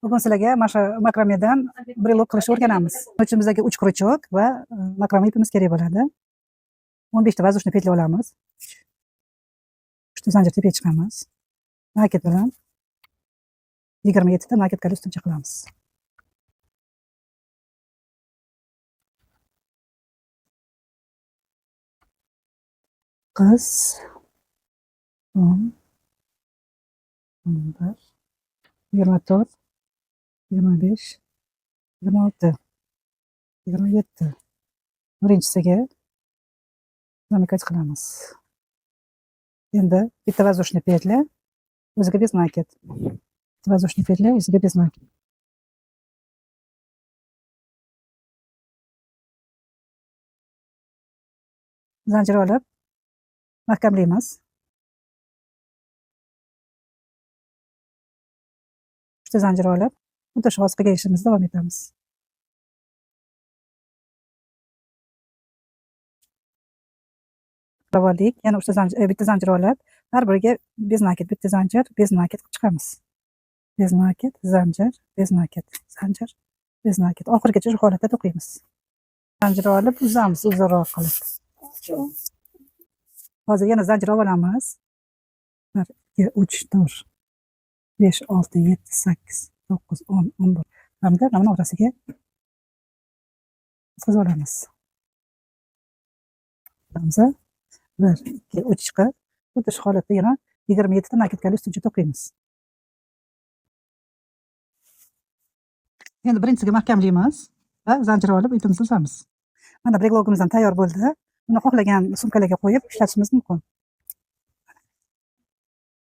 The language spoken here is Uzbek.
Bugun sizlarga mana shu makramadan brelok qilishni o'rganamiz. Buning uchun bizga 3 крючок va makrama ipimiz kerak bo'ladi. 15 ta воздушный petля olamiz. 3 ta zanjir tepaga chiqamiz. Naket bilan 27 ta naketkali ustuncha qilamiz. Qiz 10 11 24 25 26 27 birinchisiga zamykать qilamiz. Endi bitta воздушный petля o'ziga без naked. Bitta воздушный petля o'ziga без naked. Zanjir olib mahkamlaymiz. 3 ta zanjir olib xuddi shu vosiqaga ishimizni davom etamiz. Oldik, yana 3 ta zanjir, bitta zanjir olib har biriga bez naked, bitta zanjir, bez naked qilib chiqamiz. Bez naked, zanjir, bez naked, zanjir, bez naked. Oxirigacha shu holatda to'qiymiz. Zanjir olib uzamiz uzunroq qilib. Hozir yana zanjir olamiz. 1 2 3 4 5 6 7 8 9 10 11 hamda mana orasiga qisqazib olamiz. 1 2 3 qilib xuddi shu holatda yana 27 ta naketkali ustuncha to'qiymiz. Endi birinchisiga mahkamlaymiz va zanjir olib ipimizni uzamiz. Mana breglogimiz ham tayyor bo'ldi. Buni xohlagan sumkalarga qo'yib ishlatishimiz mumkin.